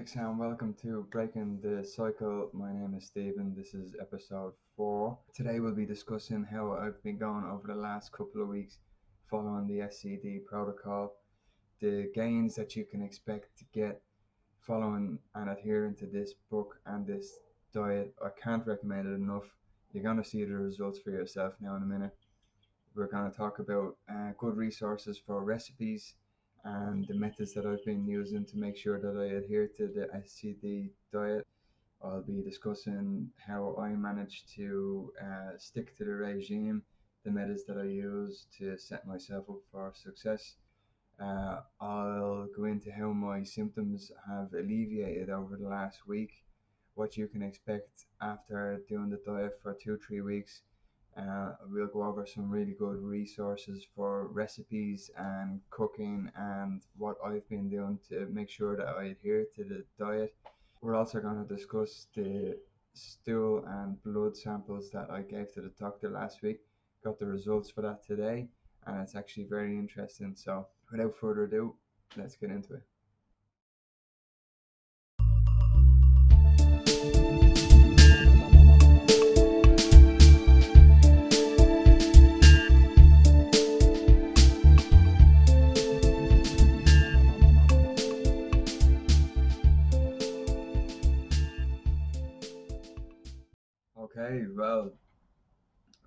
Alex, and welcome to Breaking the Cycle. My name is Stephen. This is episode 4. Today we'll be discussing how I've been going over the last couple of weeks following the SCD protocol, the gains that you can expect to get following and adhering to this book and this diet. I can't recommend it enough. You're going to see the results for yourself now in a minute. We're going to talk about good resources for recipes and the methods that I've been using to make sure that I adhere to the SCD diet. I'll be discussing how I managed to stick to the regime, the methods that I use to set myself up for success. I'll go into how my symptoms have alleviated over the last week, what you can expect after doing the diet for 2 3 weeks. We'll go over some really good resources for recipes and cooking and what I've been doing to make sure that I adhere to the diet. We're also going to discuss the stool and blood samples that I gave to the doctor last week. Got the results for that today, and it's actually very interesting. So, without further ado, let's get into it. Okay, well,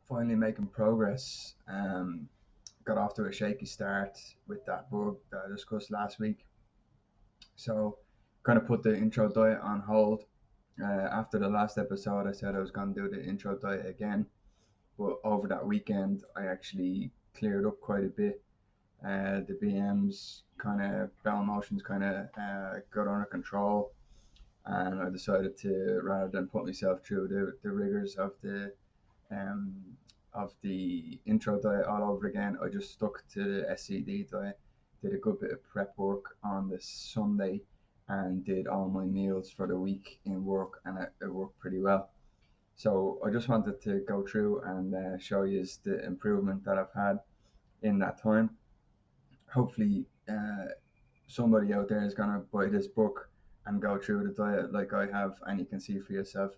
finally making progress. Got off to a shaky start with that book that I discussed last week. So, kind of put the intro diet on hold. After the last episode, I said I was going to do the intro diet again, but over that weekend, I actually cleared up quite a bit. The BMs kind of bowel motions kind of got under control, and I decided to, rather than put myself through the rigors um, of the intro diet all over again, I just stuck to the SCD diet. Did a good bit of prep work on the Sunday, and did all my meals for the week in work, and it worked pretty well. So I just wanted to go through and show you the improvement that I've had in that time. Hopefully, somebody out there is gonna buy this book and go through the diet like I have, and you can see for yourself.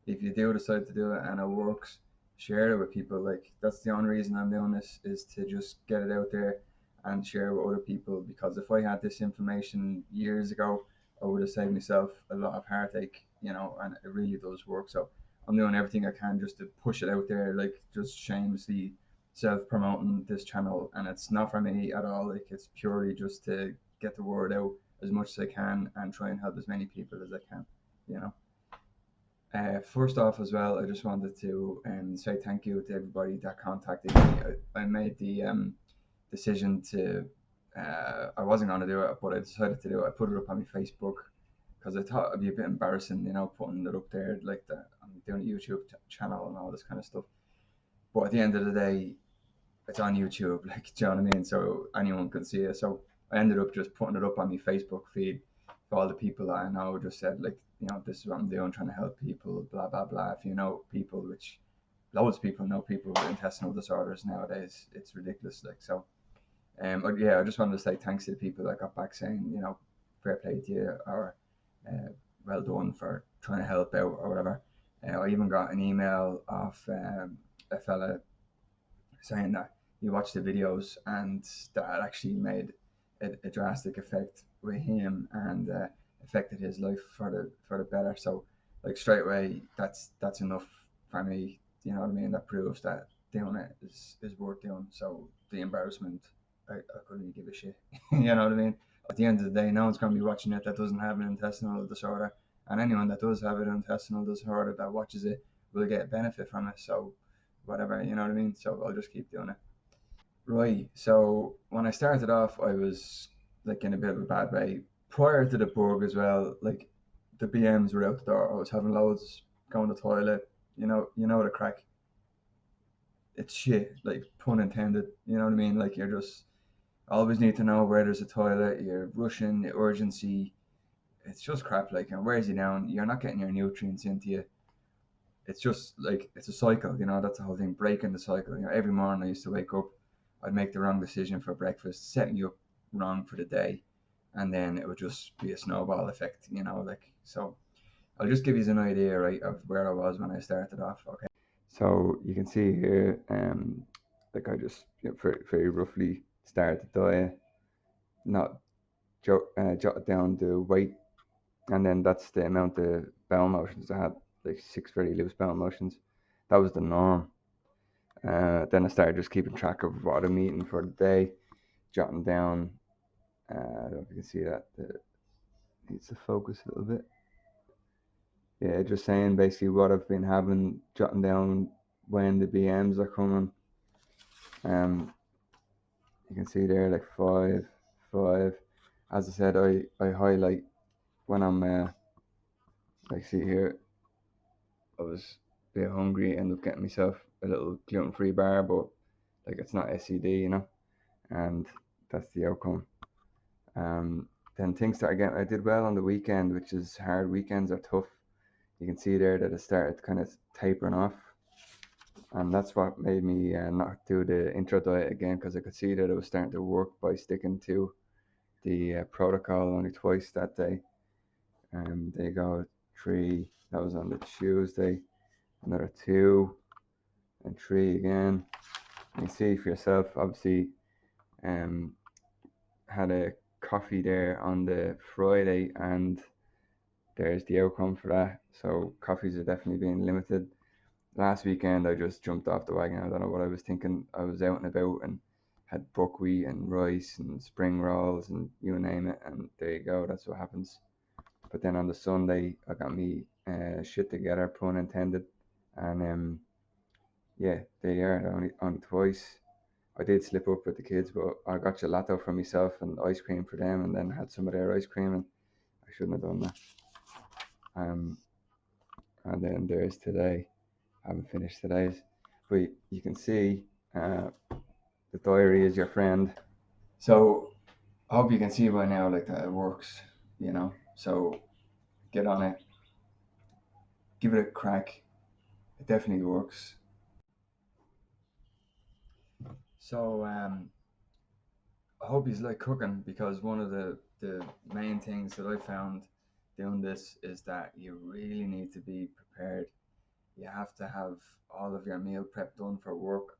If you do decide to do it and it works, share it with people. Like, that's the only reason I'm doing this, is to just get it out there and share with other people. Because if I had this information years ago, I would have saved myself a lot of heartache, and it really does work. So I'm doing everything I can just to push it out there, like just shamelessly self promoting this channel, and it's not for me at all. Like, it's purely just to get the word out as much as I can and try and help as many people as I can. You know. First off, as well, I just wanted to say thank you to everybody that contacted me. I made the decision to. I wasn't going to do it, but I decided to do it. I put it up on my Facebook because I thought it'd be a bit embarrassing, putting it up there like that. I'm doing a YouTube channel and all this kind of stuff. But at the end of the day, it's on YouTube, like, do you know what I mean? So anyone can see it. So I ended up just putting it up on my Facebook feed for all the people that I know. Just said, like, this is what I'm doing, trying to help people, blah blah blah. If you know people, which loads of people know people with intestinal disorders nowadays, it's ridiculous. Like, so, yeah, I just wanted to say thanks to the people that got back saying, fair play to you, or uh, well done for trying to help out or whatever. I even got an email off a fella saying that he watched the videos and that actually made a drastic effect with him, and affected his life for the better. So, like, straight away, that's enough for me. You know what I mean? That proves that doing it is worth doing. So the embarrassment, I couldn't really give a shit. You know what I mean? At the end of the day, no one's going to be watching it that doesn't have an intestinal disorder, and anyone that does have an intestinal disorder that watches it will get a benefit from it. So whatever, you know what I mean? So I'll just keep doing it. Right. So when I started off, I was like in a bit of a bad way. Prior to the bug as well, like, the BMs were out the door. I was having loads, going to the toilet. You know the crack. It's shit, like, pun intended. You know what I mean? Like, you're just always need to know where there's a toilet. You're rushing, the urgency. It's just crap. Like, and wears you down. You're not getting your nutrients into you. It's just like, it's a cycle. That's the whole thing. Breaking the cycle. Every morning I used to wake up, I'd make the wrong decision for breakfast, setting you up wrong for the day. and then it would just be a snowball effect, like so. I'll just give you an idea, right, of where I was when I started off. Okay. So you can see here, like I just very, very roughly started the diet, not jotted down the weight, and then that's the amount of bowel motions I had, like 6 very loose bowel motions. That was the norm. Then I started just keeping track of what I'm eating for the day, jotting down. I don't know if you can see that. It needs to focus a little bit. Yeah, just saying basically what I've been having, jotting down when the BMs are coming. Um, you can see there like 5, 5. As I said, I highlight when I'm like see here, I was a bit hungry, end up getting myself a little gluten-free bar, but like it's not SED, and that's the outcome. Then things start again. I did well on the weekend, which is hard. Weekends are tough. You can see there that it started kind of tapering off, and that's what made me not do the intro diet again, because I could see that it was starting to work by sticking to the protocol only twice that day. There you go, 3. That was on the Tuesday. Another 2 and 3 again. You can see for yourself. Obviously, um, had a coffee there on the Friday, and there's the outcome for that. So coffees are definitely being limited. Last weekend I just jumped off the wagon. I don't know what I was thinking. I was out and about and had buckwheat and rice and spring rolls and you name it, and there you go. That's what happens. But then on the Sunday I got me shit together, pun intended, and yeah, there you are. Only twice. I did slip up with the kids, but I got gelato for myself and ice cream for them, and then had some of their ice cream, and I shouldn't have done that. Um, and then there's today. I haven't finished today's, but you can see the diary is your friend. So I hope you can see by now like that it works. So get on it, give it a crack. It definitely works. So I hope you like cooking, because one of the main things that I found doing this is that you really need to be prepared. You have to have all of your meal prep done for work.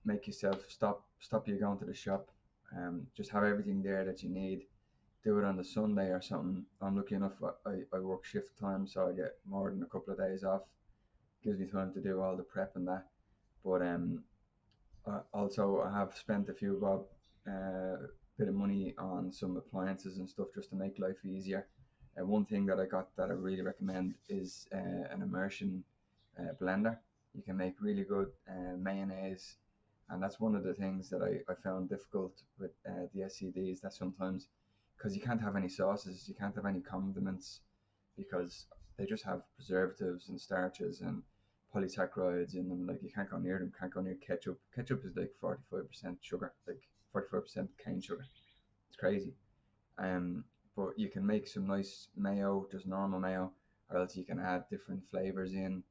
Make yourself stop you going to the shop. Just have everything there that you need. Do it on the Sunday or something. I'm lucky enough. I work shift time, so I get more than a couple of days off. Gives me time to do all the prep and that. But also, I have spent a few bob bit of money on some appliances and stuff just to make life easier. One thing that I got that I really recommend is an immersion blender. You can make really good mayonnaise, and that's one of the things that I found difficult with the SCDs. That sometimes, because you can't have any sauces, you can't have any condiments, because they just have preservatives and starches and polysaccharides in them. Like you can't go near them. Can't go near ketchup. Ketchup is like 45% sugar, like 45% cane sugar. It's crazy. Um, but you can make some nice mayo, just normal mayo, or else you can add different flavors in.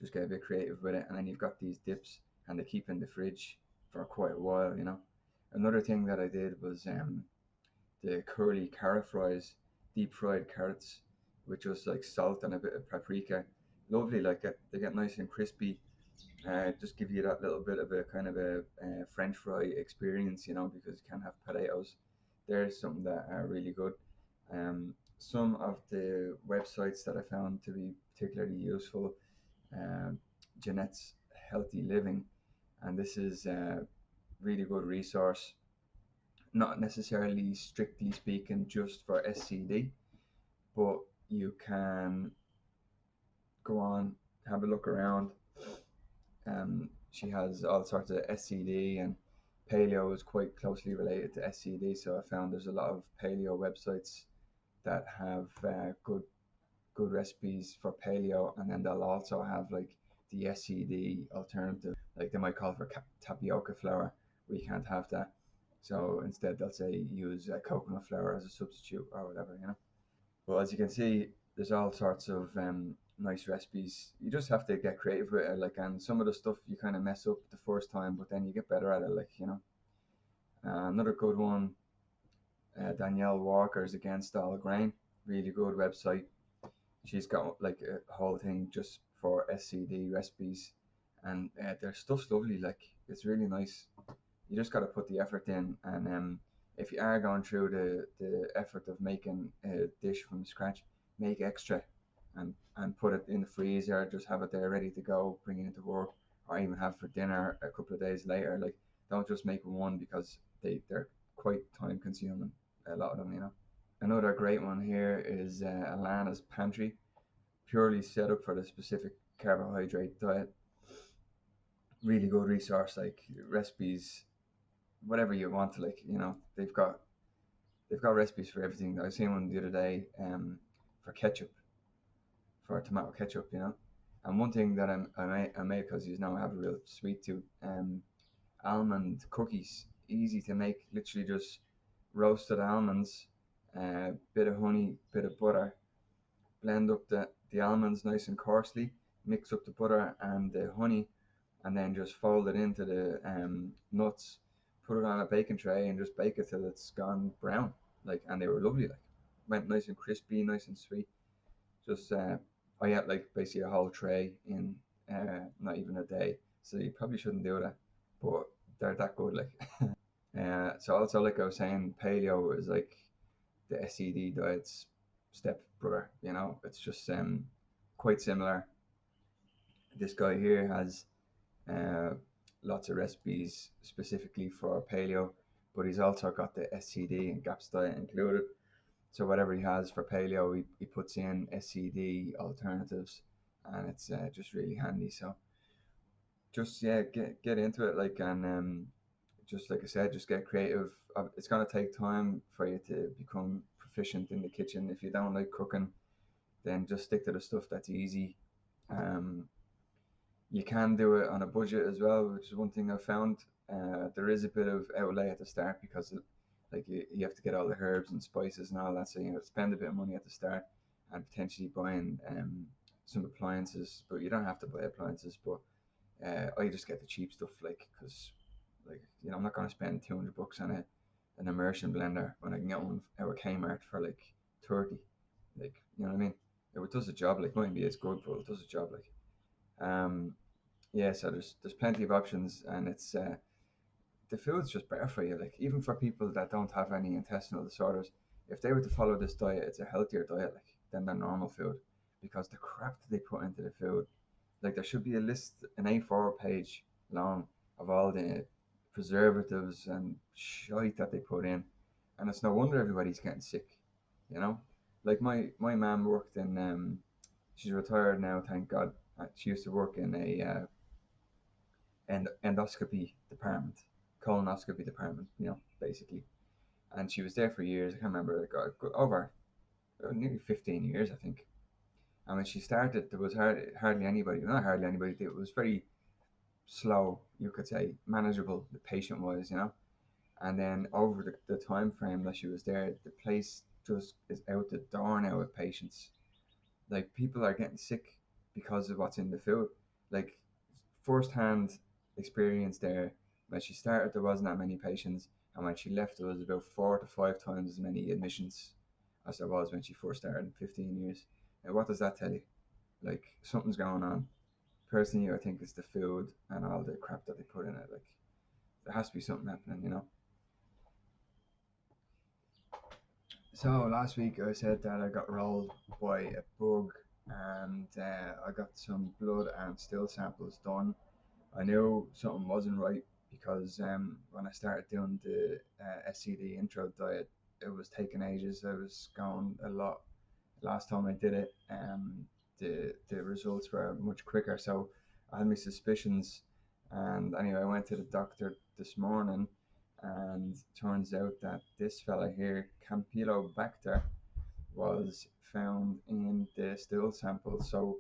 Just get a bit creative with it, and then you've got these dips, and they keep in the fridge for quite a while. Another thing that I did was the curly carrot fries, deep fried carrots with just like salt and a bit of paprika. Lovely, like they get nice and crispy. Just give you that little bit of a kind of a French fry experience, because you can't have potatoes. There's something that are really good. Some of the websites that I found to be particularly useful, um, Jeanette's Healthy Living, and this is a really good resource, not necessarily strictly speaking just for SCD, but you can go on, have a look around. She has all sorts of SCD, and paleo is quite closely related to SCD. So I found there's a lot of paleo websites that have good recipes for paleo, and then they'll also have like the SCD alternative. Like they might call for tapioca flour. We can't have that. So instead, they'll say use coconut flour as a substitute or whatever. Well, as you can see, there's all sorts of nice recipes. You just have to get creative with it, like, and some of the stuff you kind of mess up the first time, but then you get better at it, like. Another good one. Danielle Walker's Against All Grain. Really good website. She's got like a whole thing just for SCD recipes, and their stuff's lovely. Like it's really nice. You just got to put the effort in, and if you are going through the effort of making a dish from scratch, make extra, and put it in the freezer. Just have it there ready to go. Bring it into work, or even have for dinner a couple of days later. Like don't just make one because they're quite time consuming. A lot of them, you know. Another great one here is Alana's Pantry, purely set up for the specific carbohydrate diet. Really good resource, like recipes, whatever you want. Like they've got recipes for everything. I seen one the other day for ketchup, for tomato ketchup. And one thing that I made because you know I have a real sweet tooth. Almond cookies, easy to make. Literally just roasted almonds, bit of honey, bit of butter, blend up the almonds nice and coarsely, mix up the butter and the honey, and then just fold it into the nuts, put it on a baking tray, and just bake it till it's gone brown. Like, and they were lovely. Like, went nice and crispy, nice and sweet. Just I had like basically a whole tray in not even a day. So you probably shouldn't do that, but they're that good. Like, so also like I was saying, paleo is like the SED diet's step brother. It's just quite similar. This guy here has uh, lots of recipes specifically for paleo, but he's also got the SCD and GAPS diet included. So whatever he has for paleo, he puts in SCD alternatives, and it's just really handy. So just yeah, get into it, like, and just like I said, just get creative. It's gonna take time for you to become proficient in the kitchen. If you don't like cooking, then just stick to the stuff that's easy. Um, you can do it on a budget as well, which is one thing I've found. There is a bit of outlay at the start because like you have to get all the herbs and spices and all that, so you know spend a bit of money at the start and potentially buying some appliances. But you don't have to buy appliances. But I just get the cheap stuff, like, because like I'm not gonna spend $200 on an immersion blender when I can get one out of Kmart for like 30. Like, you know what I mean? It does the job. Like, might be as good, but it does the job. Like, um, yeah, so there's plenty of options, and it's the food's just better for you. Like, even for people that don't have any intestinal disorders, if they were to follow this diet, it's a healthier diet, like, than their normal food, because the crap that they put into the food. Like, there should be a list, an A4 page long, of all the preservatives and shite that they put in, and it's no wonder everybody's getting sick. You know, like my mom worked in she's retired now, thank God. She used to work in a endoscopy department, colonoscopy department, basically. And she was there for years. I can't remember, like, over nearly 15 years, I think. And when she started, there was hardly anybody, not hardly anybody, it was very slow, you could say, manageable, the patient was. And then over the time frame that she was there, the place just is out the door now with patients. Like, people are getting sick because of what's in the food. Like, first-hand experience there. When she started, there wasn't that many patients, and when she left, there was about 4 to 5 times as many admissions as there was when she first started in 15 years. Now, what does that tell you? Like, something's going on. Personally, I think it's the food and all the crap that they put in it. Like, there has to be something happening. So last week I said that I got rolled by a bug, and I got some blood and still samples done. I knew something wasn't right because when I started doing the SCD intro diet, it was taking ages. I was going a lot. Last time I did it, the results were much quicker. So I had my suspicions, and anyway, I went to the doctor this morning, and turns out that this fella here, Campylobacter, was found in the stool sample. So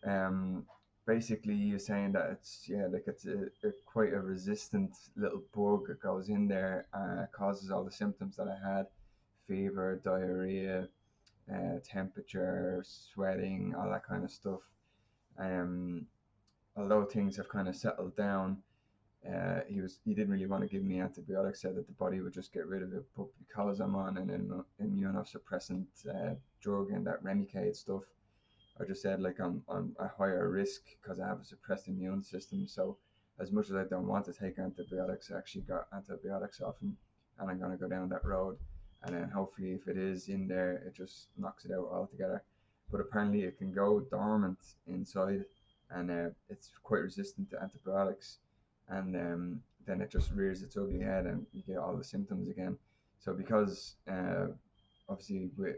um, basically, you're saying that it's, yeah, like it's a quite a resistant little bug that goes in there, causes all the symptoms that I had: fever, diarrhea, temperature, sweating, all that kind of stuff. Um, Although things have kind of settled down, He didn't really want to give me antibiotics, said that the body would just get rid of it. But because I'm on an immunosuppressant drug and that Remicade stuff, I just said like I'm a higher risk because I have a suppressed immune system. So as much as I don't want to take antibiotics, I actually got antibiotics off him, and I'm gonna go down that road. And then hopefully, if it is in there, it just knocks it out altogether. But apparently, it can go dormant inside, and it's quite resistant to antibiotics. And then it just rears its ugly head, and you get all the symptoms again. So because obviously with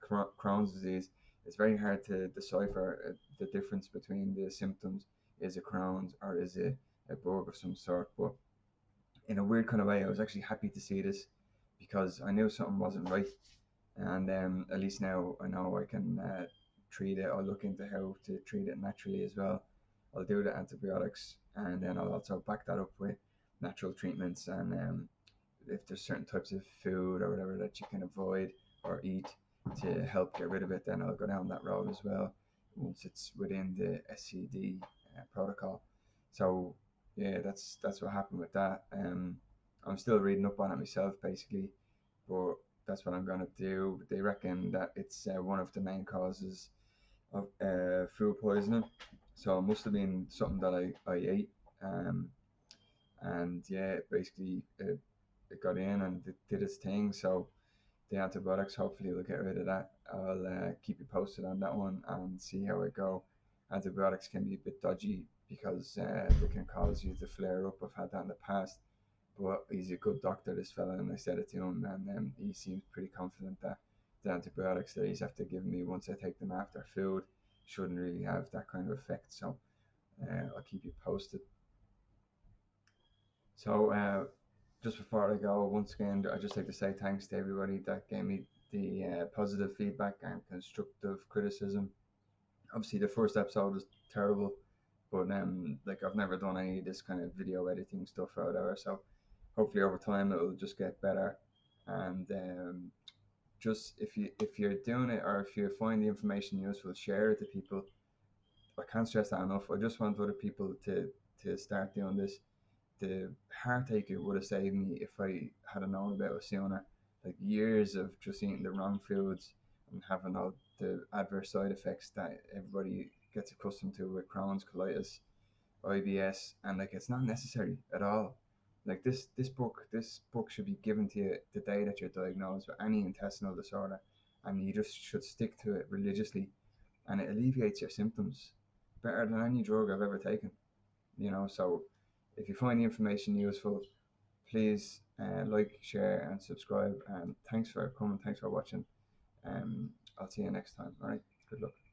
Crohn's disease, it's very hard to decipher the difference between the symptoms. Is it Crohn's or is it a bug of some sort? But in a weird kind of way, I was actually happy to see this because I knew something wasn't right, and at least now I know I can treat it. I'll look into how to treat it naturally as well. I'll do the antibiotics, and then I'll also back that up with natural treatments and if there's certain types of food or whatever that you can avoid or eat to help get rid of it, then I'll go down that road as well once it's within the SCD protocol. So yeah, that's what happened with that. I'm still reading up on it myself, basically, but that's what I'm gonna do. They reckon that it's one of the main causes of food poisoning, so it must have been something that I ate. Um, and yeah, basically it got in and it did its thing. So the antibiotics hopefully will get rid of that. I'll keep you posted on that one and see how it go. Antibiotics can be a bit dodgy because they can cause you to flare up. I've had that in the past, but he's a good doctor, this fella, and I said it to him, and he seems pretty confident that the antibiotics that he's after giving me once I take them after food shouldn't really have that kind of effect. So I'll keep you posted. So, just before I go, once again, I'd just like to say thanks to everybody that gave me the positive feedback and constructive criticism. Obviously, the first episode was terrible, but like I've never done any of this kind of video editing stuff or whatever. So, hopefully, over time, it'll just get better. And just if you're doing it or if you find the information useful, share it to people. I can't stress that enough. I just want other people to start doing this. The heartache it would have saved me if I had known about it sooner. Like years of just eating the wrong foods and having all the adverse side effects that everybody gets accustomed to with Crohn's, colitis, IBS, and like it's not necessary at all. Like this book should be given to you the day that you're diagnosed with any intestinal disorder, and you just should stick to it religiously, and it alleviates your symptoms better than any drug I've ever taken. So if you find the information useful, please like, share, and subscribe. And thanks for coming. Thanks for watching. I'll see you next time. All right. Good luck.